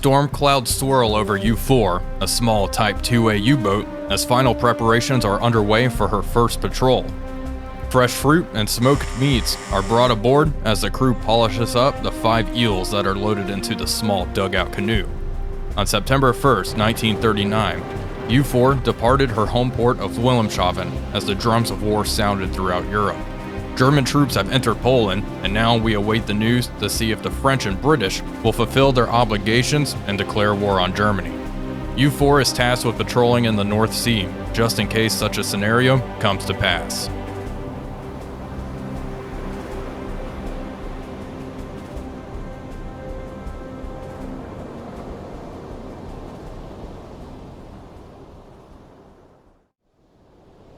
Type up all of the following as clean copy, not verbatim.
Storm clouds swirl over U4, a small Type 2A U-boat, as final preparations are underway for her first patrol. Fresh fruit and smoked meats are brought aboard as the crew polishes up the 5 eels that are loaded into the small dugout canoe. On September 1st, 1939, U4 departed her home port of Wilhelmshaven as the drums of war sounded throughout Europe. German troops have entered Poland, and now we await the news to see if the French and British will fulfill their obligations and declare war on Germany. U4 is tasked with patrolling in the North Sea, just in case such a scenario comes to pass.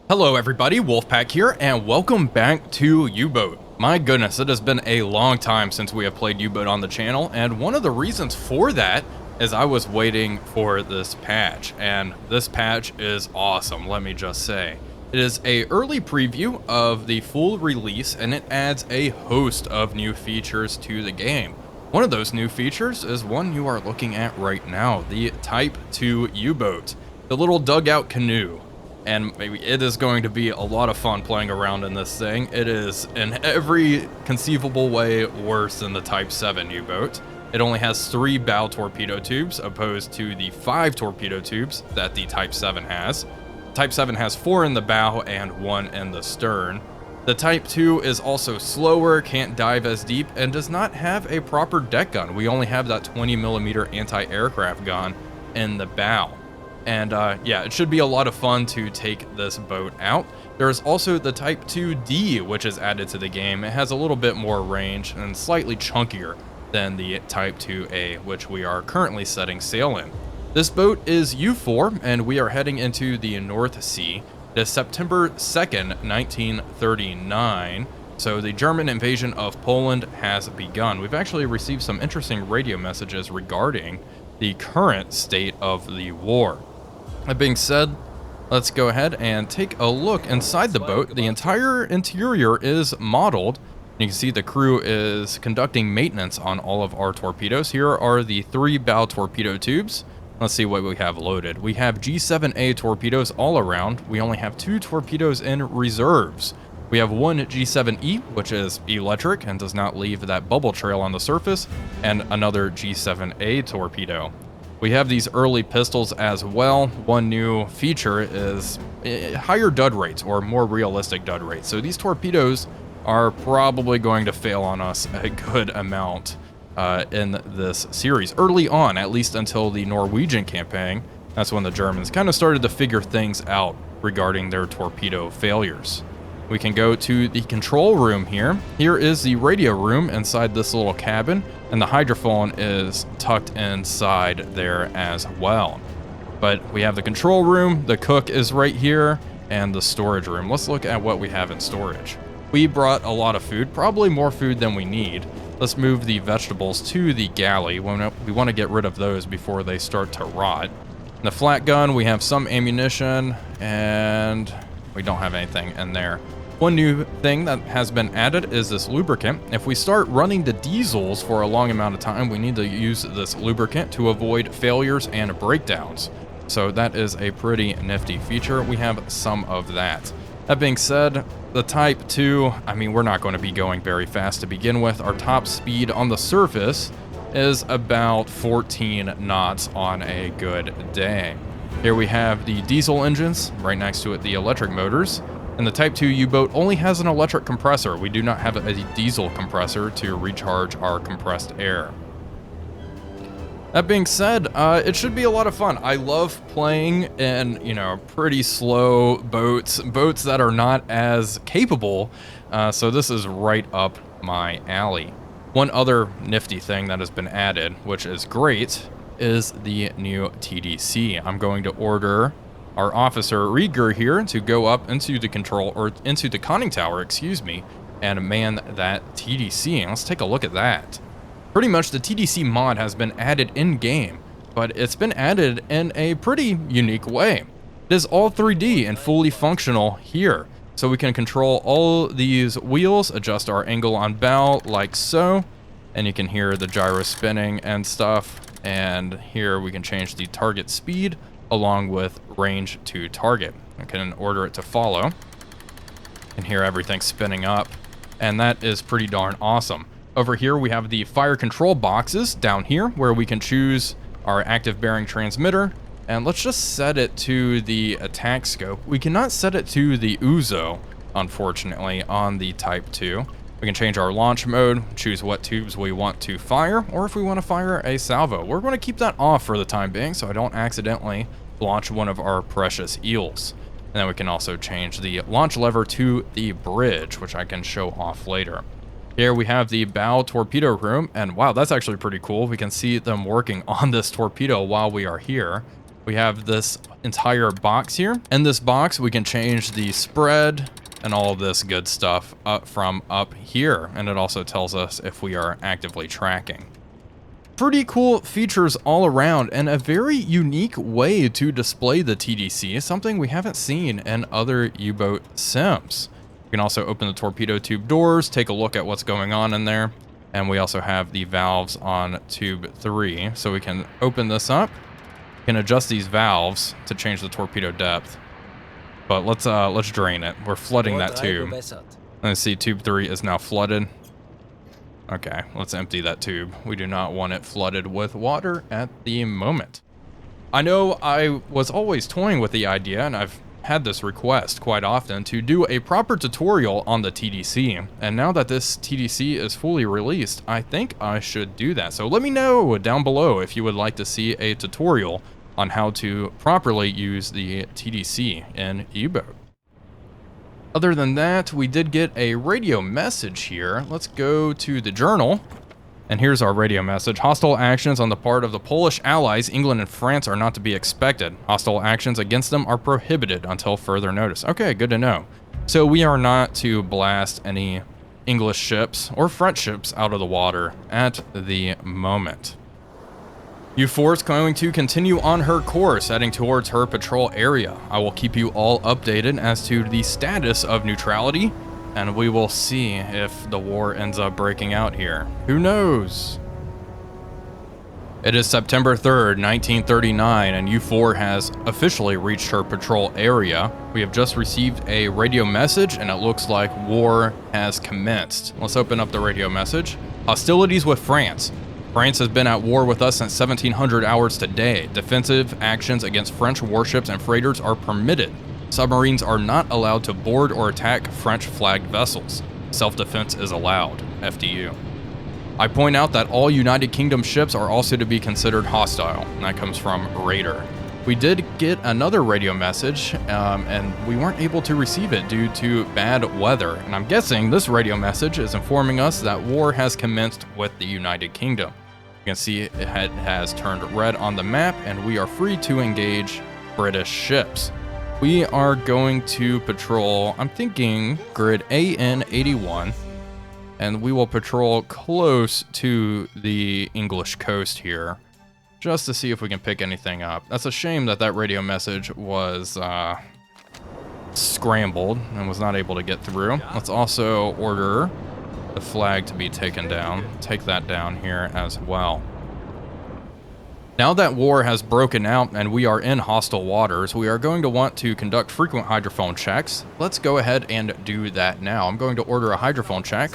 Hello everybody, Wolfpack here, and welcome back to U-Boat. My goodness, it has been a long time since we have played U-Boat on the channel, and one of the reasons for that is I was waiting for this patch, and this patch is awesome, let me just say. It is an early preview of the full release, and it adds a host of new features to the game. One of those new features is one you are looking at right now, the Type 2 U-Boat, the little dugout canoe. And maybe it is going to be a lot of fun playing around in this thing. It is in every conceivable way worse than the Type 7 U-boat. It only has 3 bow torpedo tubes opposed to the 5 torpedo tubes that the Type 7 has. Type 7 has 4 in the bow and 1 in the stern. The Type 2 is also slower, can't dive as deep, and does not have a proper deck gun. We only have that 20mm anti-aircraft gun in the bow. And yeah, it should be a lot of fun to take this boat out. There's also the Type 2D, which is added to the game. It has a little bit more range and slightly chunkier than the Type 2A, which we are currently setting sail in. This boat is U4, and we are heading into the North Sea. It is September 2nd, 1939, so the German invasion of Poland has begun. We've actually received some interesting radio messages regarding the current state of the war. That being said, let's go ahead and take a look inside the boat. The entire interior is modeled. You can see the crew is conducting maintenance on all of our torpedoes. Here are the 3 bow torpedo tubes. Let's see what we have loaded. We have G7A torpedoes all around. We only have 2 torpedoes in reserves. We have 1 G7E, which is electric and does not leave that bubble trail on the surface, and another G7A torpedo. We have these early pistols as well. One new feature is higher dud rates, or more realistic dud rates. So these torpedoes are probably going to fail on us a good amount in this series. Early on, at least until the Norwegian campaign, that's when the Germans kind of started to figure things out regarding their torpedo failures. We can go to the control room here. Here is the radio room inside this little cabin, and the hydrophone is tucked inside there as well. But we have the control room, the cook is right here, and the storage room. Let's look at what we have in storage. We brought a lot of food, probably more food than we need. Let's move the vegetables to the galley. We want to get rid of those before they start to rot. In the flat gun, we have some ammunition, and we don't have anything in there. One new thing that has been added is this lubricant. If we start running the diesels for a long amount of time, we need to use this lubricant to avoid failures and breakdowns. So that is a pretty nifty feature. We have some of that. That being said, the Type 2, I mean, we're not going to be going very fast to begin with. Our top speed on the surface is about 14 knots on a good day. Here we have the diesel engines, right next to it the electric motors, and the Type 2 U-boat only has an electric compressor. We do not have a diesel compressor to recharge our compressed air. That being said, it should be a lot of fun. I love playing in, pretty slow boats that are not as capable, so this is right up my alley. One other nifty thing that has been added, which is great, is the new TDC. I'm going to order our officer Rieger here to go up into the into the conning tower, and man that TDC. Let's take a look at that. Pretty much the TDC mod has been added in game, but it's been added in a pretty unique way. It is all 3D and fully functional here. So we can control all these wheels, adjust our angle on bow like so, and you can hear the gyro spinning and stuff. And here we can change the target speed along with range to target. I can order it to follow. And here everything's spinning up. And that is pretty darn awesome. Over here we have the fire control boxes down here where we can choose our active bearing transmitter. And let's just set it to the attack scope. We cannot set it to the Uzo, unfortunately, on the Type 2. We can change our launch mode, choose what tubes we want to fire, or if we want to fire a salvo. We're going to keep that off for the time being so I don't accidentally launch one of our precious eels. And then we can also change the launch lever to the bridge, which I can show off later. Here we have the bow torpedo room, and wow, that's actually pretty cool. We can see them working on this torpedo while we are here. We have this entire box here. In this box, we can change the spread and all of this good stuff from up here. And it also tells us if we are actively tracking. Pretty cool features all around and a very unique way to display the TDC, something we haven't seen in other U-boat sims. We can also open the torpedo tube doors, take a look at what's going on in there. And we also have the valves on tube 3. So we can open this up. We can adjust these valves to change the torpedo depth. But let's drain it. We're flooding that tube. Let's see, tube 3 is now flooded. Okay, let's empty that tube. We do not want it flooded with water at the moment. I know I was always toying with the idea, and I've had this request quite often, to do a proper tutorial on the TDC. And now that this TDC is fully released, I think I should do that. So let me know down below if you would like to see a tutorial on how to properly use the TDC in U-boat. Other than that, we did get a radio message here. Let's go to the journal. And here's our radio message. Hostile actions on the part of the Polish allies, England and France, are not to be expected. Hostile actions against them are prohibited until further notice. Okay, good to know. So we are not to blast any English ships or French ships out of the water at the moment. U4 is going to continue on her course, heading towards her patrol area. I will keep you all updated as to the status of neutrality, and we will see if the war ends up breaking out here. Who knows? It is September 3rd, 1939, and U4 has officially reached her patrol area. We have just received a radio message, and it looks like war has commenced. Let's open up the radio message. Hostilities with France. France has been at war with us since 1700 hours today. Defensive actions against French warships and freighters are permitted. Submarines are not allowed to board or attack French-flagged vessels. Self-defense is allowed. FDU. I point out that all United Kingdom ships are also to be considered hostile, and that comes from Raider. We did get another radio message, and we weren't able to receive it due to bad weather. And I'm guessing this radio message is informing us that war has commenced with the United Kingdom. You can see it has turned red on the map, and we are free to engage British ships. We are going to patrol, I'm thinking, grid AN81, and we will patrol close to the English coast here, just to see if we can pick anything up. That's a shame that that radio message was scrambled and was not able to get through. Let's also order the flag to be taken down. Take that down here as well. Now that war has broken out and we are in hostile waters, we are going to want to conduct frequent hydrophone checks. Let's go ahead and do that now. I'm going to order a hydrophone check.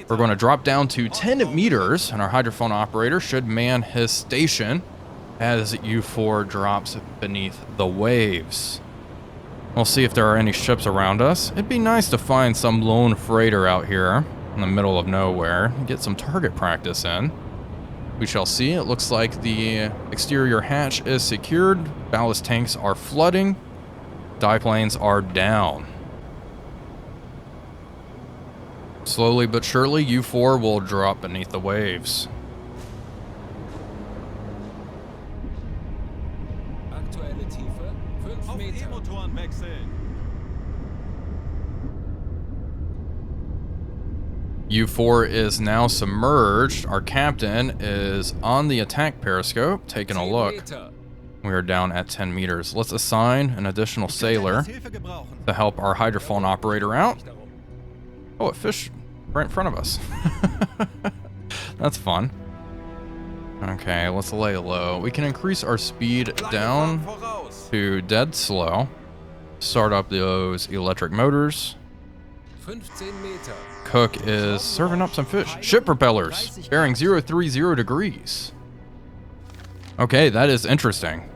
We're going to drop down to 10 meters, and our hydrophone operator should man his station as U4 drops beneath the waves. We'll see if there are any ships around us. It'd be nice to find some lone freighter out here in the middle of nowhere and get some target practice in. We shall see. It looks like the exterior hatch is secured. Ballast tanks are flooding. Diplanes are down. Slowly but surely, U4 will drop beneath the waves. U4 is now submerged. Our captain is on the attack periscope, taking a look. We are down at 10 meters. Let's assign an additional sailor to help our hydrophone operator out. Oh, a fish right in front of us. That's fun. Okay, let's lay low. We can increase our speed down to dead slow. Start up those electric motors. Cook is serving up some fish. Ship propellers, bearing 030 degrees. Okay, that is interesting.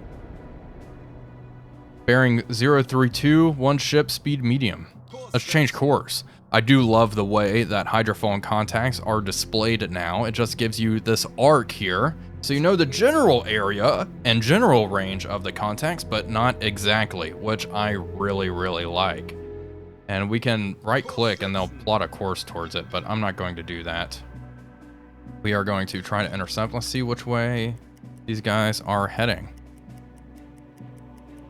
Bearing 032, one ship, speed medium. Let's change course. I do love the way that hydrophone contacts are displayed now. It just gives you this arc here, so you know the general area and general range of the contacts, but not exactly, which I really, really like. And we can right-click and they'll plot a course towards it, but I'm not going to do that. We are going to try to intercept. Let's see which way these guys are heading.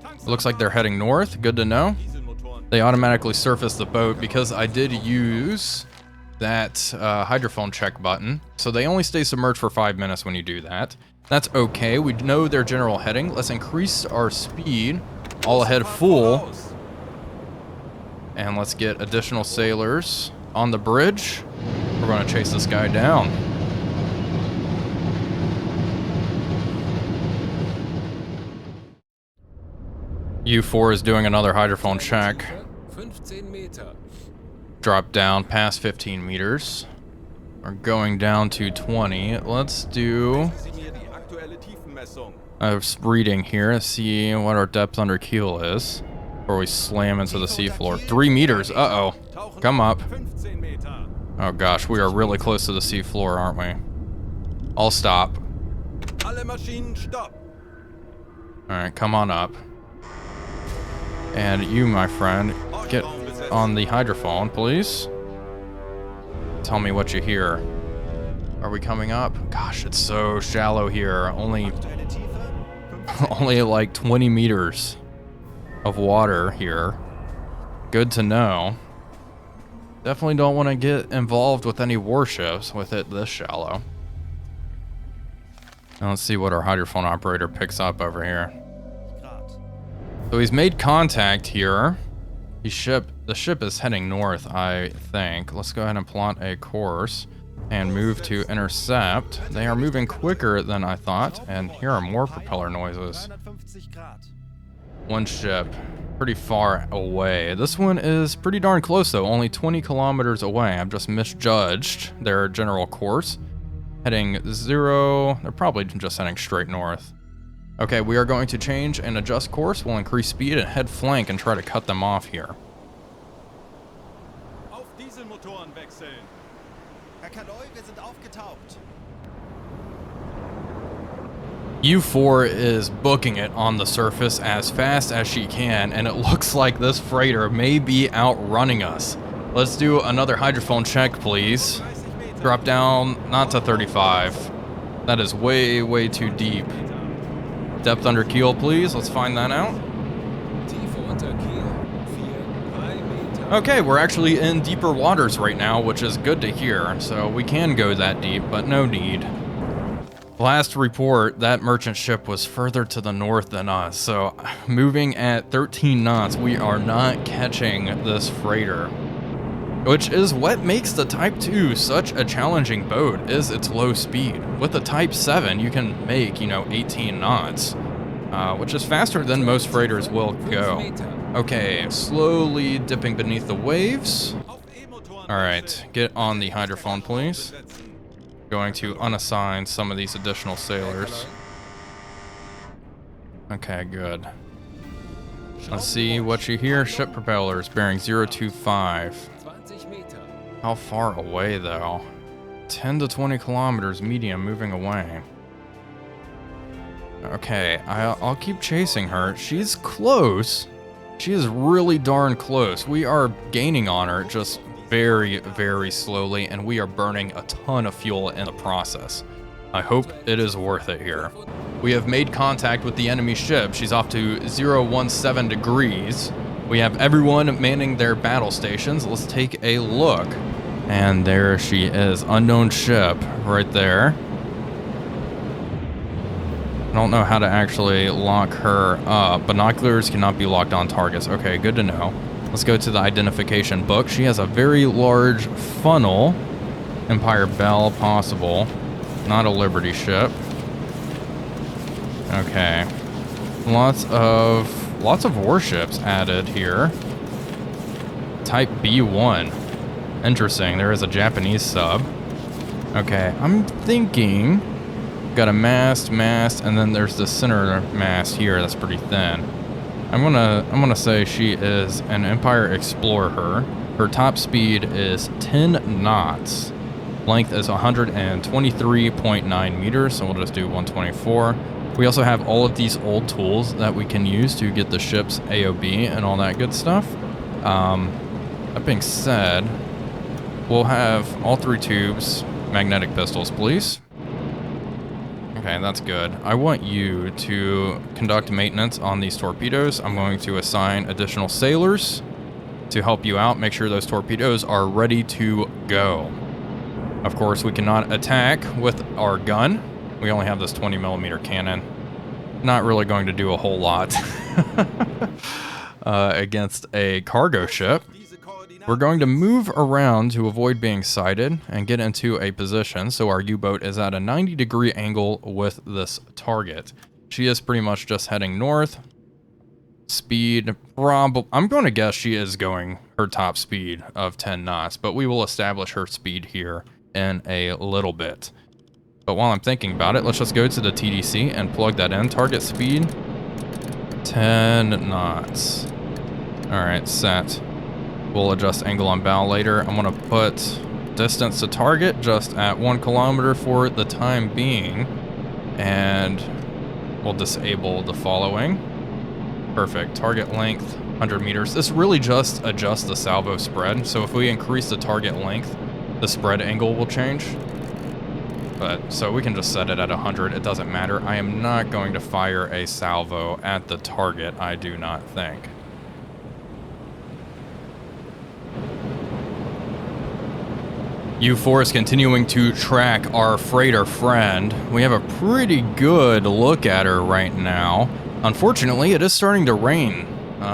It looks like they're heading north. Good to know. They automatically surface the boat because I did use that hydrophone check button. So they only stay submerged for 5 minutes when you do that. That's okay. We know their general heading. Let's increase our speed. All ahead full. And let's get additional sailors on the bridge. We're going to chase this guy down. U4 is doing another hydrophone check. Drop down past 15 meters. We're going down to 20. Let's do a reading here. See what our depth under keel is before we slam into the seafloor. 3 meters. Uh-oh. Come up. Oh gosh, we are really close to the seafloor, aren't we? I'll stop. Alright, come on up. And you, my friend, get on the hydrophone, please. Tell me what you hear. Are we coming up? Gosh, it's so shallow here. Only like 20 meters of water here. Good to know. Definitely don't want to get involved with any warships with it this shallow. Now let's see what our hydrophone operator picks up over here. So he's made contact here. The ship is heading north, I think. Let's go ahead and plot a course and move to intercept. They are moving quicker than I thought, and here are more propeller noises. One ship, pretty far away. This one is pretty darn close though, only 20 kilometers away. I've just misjudged their general course. Heading 0, they're probably just heading straight north. Okay, we are going to change and adjust course. We'll increase speed and head flank and try to cut them off here. Auf Dieselmotoren wechseln. Herr Kaarel, wir sind aufgetaucht. U4 is booking it on the surface as fast as she can, and it looks like this freighter may be outrunning us. Let's do another hydrophone check, please. Drop down, not to 35. That is way, way too deep. Depth under keel, please. Let's find that out. Okay, we're actually in deeper waters right now, which is good to hear. So we can go that deep, but no need. Last report, that merchant ship was further to the north than us. So moving at 13 knots, we are not catching this freighter. Which is what makes the Type 2 such a challenging boat, is its low speed. With the Type 7, you can make, 18 knots, which is faster than most freighters will go. Okay, slowly dipping beneath the waves. Alright, get on the hydrophone, please. Going to unassign some of these additional sailors. Okay, good. Let's see what you hear. Ship propellers bearing 025. How far away though? 10 to 20 kilometers medium moving away. Okay, I'll keep chasing her. She's close. She is really darn close. We are gaining on her just very, very slowly, and we are burning a ton of fuel in the process. I hope it is worth it here. We have made contact with the enemy ship. She's off to 017 degrees. We have everyone manning their battle stations. Let's take a look. And there she is, unknown ship right there. I don't know how to actually lock her up. Binoculars cannot be locked on targets. Okay, good to know. Let's go to the identification book. She has a very large funnel. Empire Bell, possible. Not a Liberty ship. Okay. Lots of warships added here. Type B1. Interesting. There is a Japanese sub. Okay, I'm thinking got a mast, and then there's the center mast here that's pretty thin. I'm gonna say she is an Empire Explorer. Her top speed is 10 knots. Length is 123.9 meters, so we'll just do 124. We also have all of these old tools that we can use to get the ship's AOB and all that good stuff. That being said, we'll have all 3 tubes, magnetic pistols, please. Okay, that's good. I want you to conduct maintenance on these torpedoes. I'm going to assign additional sailors to help you out. Make sure those torpedoes are ready to go. Of course, we cannot attack with our gun. We only have this 20mm cannon. Not really going to do a whole lot against a cargo ship. We're going to move around to avoid being sighted and get into a position so our U-boat is at a 90-degree angle with this target. She is pretty much just heading north. Speed, I'm going to guess she is going her top speed of 10 knots, but we will establish her speed here in a little bit. But while I'm thinking about it, let's just go to the TDC and plug that in. Target speed, 10 knots. All right, set. We'll adjust angle on bow later. I'm gonna put distance to target just at 1 kilometer for the time being. And we'll disable the following. Perfect, target length, 100 meters. This really just adjusts the salvo spread. So if we increase the target length, the spread angle will change. But, so we can just set it at 100, it doesn't matter. I am not going to fire a salvo at the target, I do not think. U4 is continuing to track our freighter friend. We have a pretty good look at her right now. Unfortunately, it is starting to rain,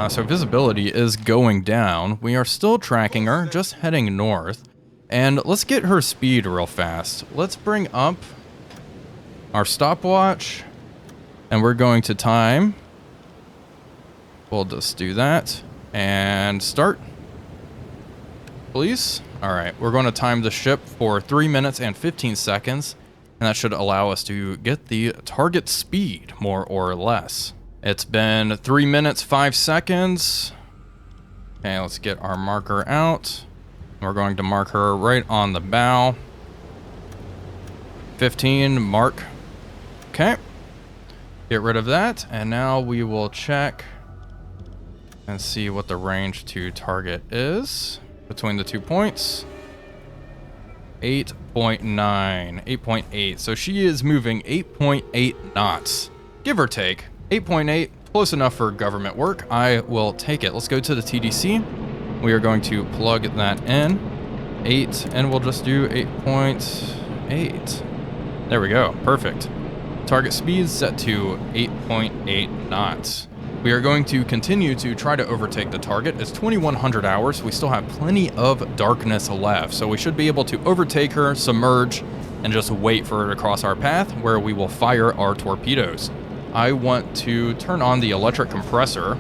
so visibility is going down. We are still tracking her, just heading north. And let's get her speed real fast. Let's bring up our stopwatch, and we're going to time. We'll just do that, and start, please. All right, we're going to time the ship for 3 minutes and 15 seconds, and that should allow us to get the target speed, more or less. It's been 3 minutes, 5 seconds. Okay, let's get our marker out. We're going to mark her right on the bow. 15, mark. Okay, get rid of that, and now we will check and see what the range to target is. Between the 2 points, 8.9, 8.8. So she is moving 8.8 knots, give or take. 8.8, close enough for government work. I will take it. Let's go to the TDC. We are going to plug that in. 8, and we'll just do 8.8. There we go. Perfect. Target speed set to 8.8 knots. We are going to continue to try to overtake the target. It's 2100 hours. We still have plenty of darkness left, so we should be able to overtake her, submerge, and just wait for her to cross our path where we will fire our torpedoes. I want to turn on the electric compressor.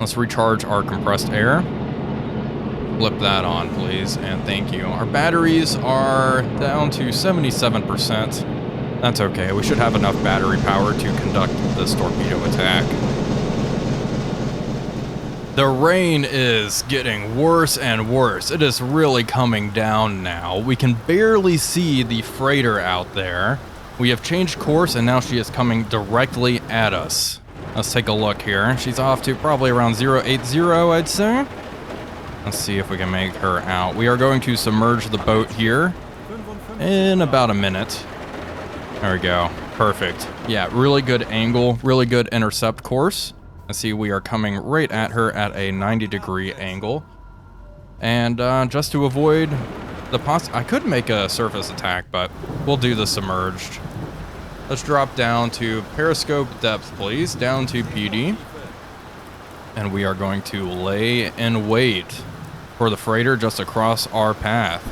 Let's recharge our compressed air. Flip that on, please, and thank you. Our batteries are down to 77%. That's okay, we should have enough battery power to conduct this torpedo attack. The rain is getting worse and worse. It is really coming down now. We can barely see the freighter out there. We have changed course and now she is coming directly at us. Let's take a look here. She's off to probably around 080, I'd say. Let's see if we can make her out. We are going to submerge the boat here in about a minute. There we go. Perfect. Yeah, really good angle, really good intercept course. And see, we are coming right at her at a 90-degree angle. And just to avoid the I could make a surface attack, but we'll do the submerged. Let's drop down to periscope depth, please, down to PD. And we are going to lay in wait for the freighter just across our path.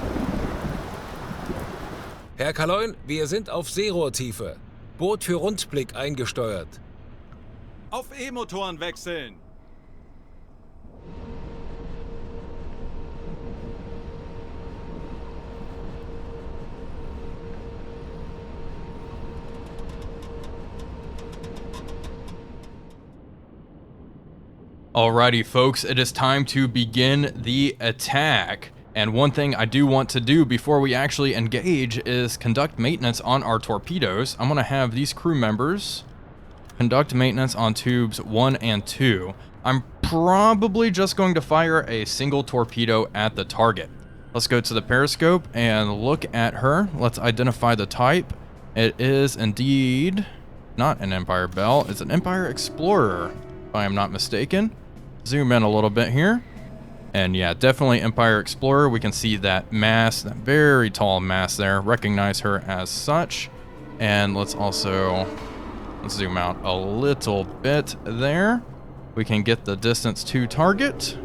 Herr Kaloin, wir sind auf Seerohrtiefe. Boot für Rundblick eingesteuert. Auf E-Motoren wechseln. Alrighty, folks, it is time to begin the attack. And one thing I do want to do before we actually engage is conduct maintenance on our torpedoes. I'm going to have these crew members conduct maintenance on tubes 1 and 2. I'm probably just going to fire a single torpedo at the target. Let's go to the periscope and look at her. Let's identify the type. It is indeed not an Empire Belle. It's an Empire Explorer, if I am not mistaken. Zoom in a little bit here. And yeah, definitely Empire Explorer. We can see that mast, that very tall mast there. Recognize her as such. And let's zoom out a little bit there. We can get the distance to target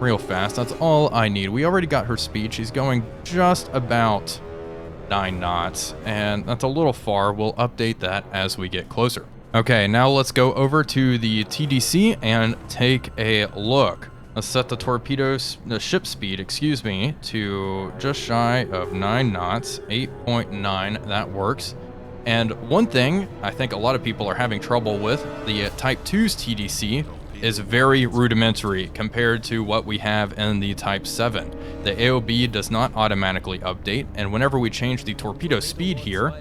real fast. That's all I need. We already got her speed. She's going just about 9 knots. And that's a little far. We'll update that as we get closer. Okay, now let's go over to the TDC and take a look. Let's set the ship speed, to just shy of 9 knots, 8.9, that works. And one thing I think a lot of people are having trouble with, the Type 2's TDC is very rudimentary compared to what we have in the Type 7. The AOB does not automatically update, and whenever we change the torpedo speed here,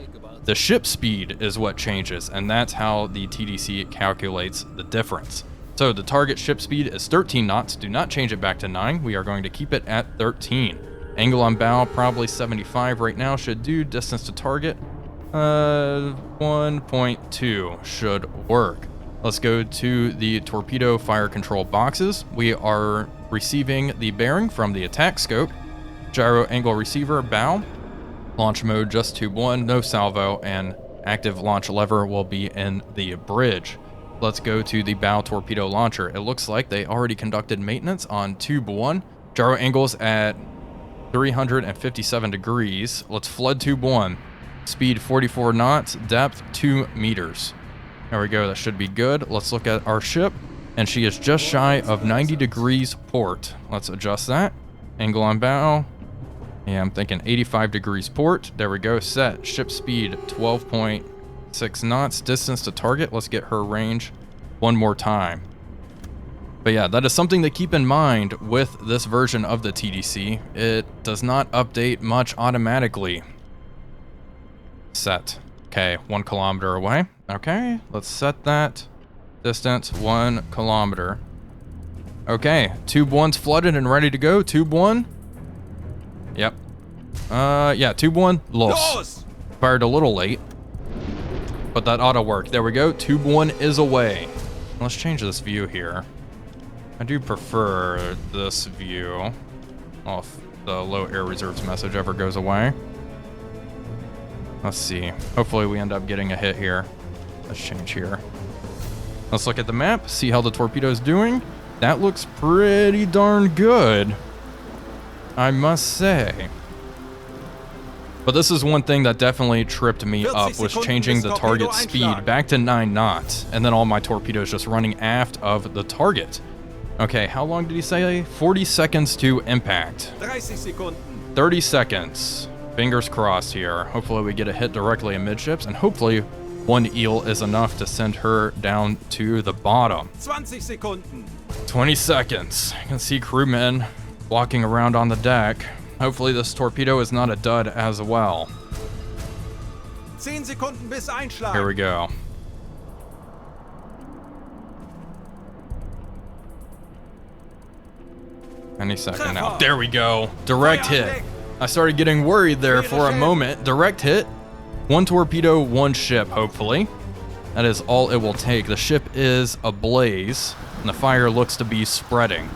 the ship speed is what changes, and that's how the TDC calculates the difference. So the target ship speed is 13 knots. Do not change it back to 9. We are going to keep it at 13. Angle on bow, probably 75 right now. Should do. Distance to target, 1.2 should work. Let's go to the torpedo fire control boxes. We are receiving the bearing from the attack scope. Gyro angle receiver, bow. Launch mode, just tube 1, no salvo, and active launch lever will be in the bridge. Let's go to the bow torpedo launcher. It looks like they already conducted maintenance on tube 1. Gyro angles at 357 degrees. Let's flood tube 1. Speed 44 knots, depth 2 meters. There we go, that should be good. Let's look at our ship, and she is just shy of 90 degrees port. Let's adjust that. Angle on bow. Yeah, I'm thinking 85 degrees port. There we go, set. Ship speed 12.6 knots. Distance to target, let's get her range one more time. But yeah, that is something to keep in mind with this version of the TDC. It does not update much automatically. Set. Okay, 1 kilometer away. Okay, let's set that. Distance 1 kilometer. Okay, tube 1's flooded and ready to go. Tube 1. Yep. Yeah, tube 1, los. Fired a little late, but that ought to work. There we go, tube 1 is away. Let's change this view here. I do prefer this view. If the low air reserves message ever goes away. Let's see. Hopefully we end up getting a hit here. Let's change here. Let's look at the map, see how the torpedo's doing. That looks pretty darn good, I must say. But this is one thing that definitely tripped me up, was changing the target speed back to 9 knots, and then all my torpedoes just running aft of the target. Okay, how long did he say? 40 seconds to impact. 30 seconds. Fingers crossed here. Hopefully we get a hit directly amidships, and hopefully 1 eel is enough to send her down to the bottom. 20 seconds. You can see crewmen walking around on the deck. Hopefully this torpedo is not a dud as well. 10 Sekunden bis Einschlag. Here we go. Any second now. There we go. Direct hit. I started getting worried there for a moment. Direct hit. 1 torpedo, 1 ship, hopefully. That is all it will take. The ship is ablaze, and the fire looks to be spreading.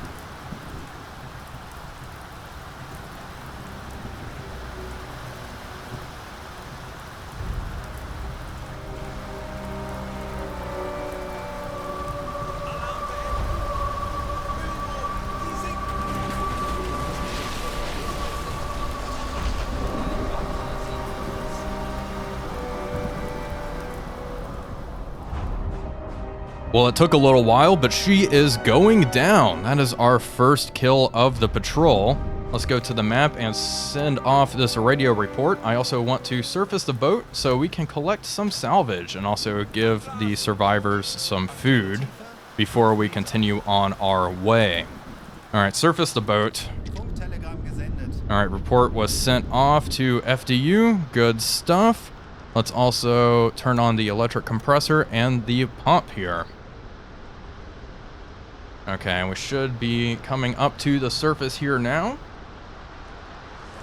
Well, it took a little while, but she is going down. That is our first kill of the patrol. Let's go to the map and send off this radio report. I also want to surface the boat so we can collect some salvage and also give the survivors some food before we continue on our way. All right, surface the boat. All right, report was sent off to FDU. Good stuff. Let's also turn on the electric compressor and the pump here. Okay, we should be coming up to the surface here now.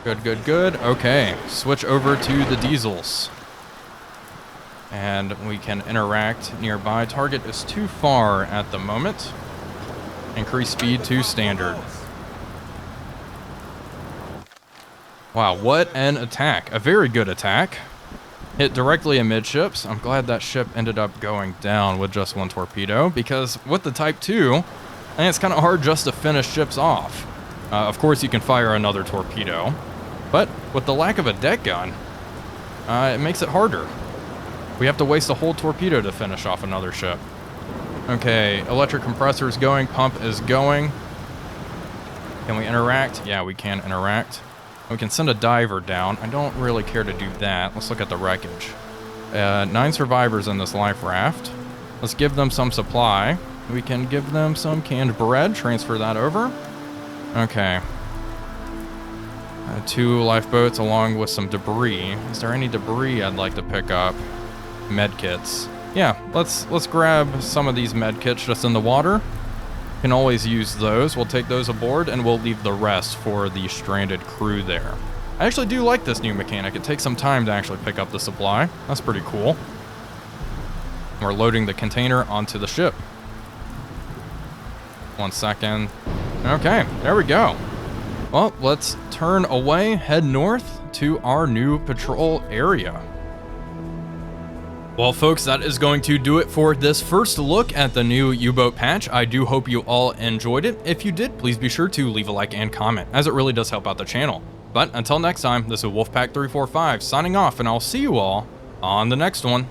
Good, good, good. Okay, switch over to the diesels. And we can interact nearby. Target is too far at the moment. Increase speed to standard. Wow, what an attack. A very good attack. Hit directly amidships. I'm glad that ship ended up going down with just one torpedo, because with the Type 2, I think it's kind of hard just to finish ships off. Of course, you can fire another torpedo. But with the lack of a deck gun, it makes it harder. We have to waste a whole torpedo to finish off another ship. Okay, electric compressor is going, pump is going. Can we interact? Yeah, we can interact. We can send a diver down. I don't really care to do that. Let's look at the wreckage. 9 survivors in this life raft. Let's give them some supply. We can give them some canned bread, transfer that over. Okay. 2 lifeboats along with some debris. Is there any debris I'd like to pick up? Medkits. Yeah, let's grab some of these medkits just in the water. Can always use those. We'll take those aboard and we'll leave the rest for the stranded crew there. I actually do like this new mechanic. It takes some time to actually pick up the supply. That's pretty cool. We're loading the container onto the ship. 1 second. Okay, there we go. Well, let's turn away, head north to our new patrol area. Well, folks, that is going to do it for this first look at the new U-boat patch. I do hope you all enjoyed it. If you did, please be sure to leave a like and comment, as it really does help out the channel. But until next time, this is Wolfpack345 signing off, and I'll see you all on the next one.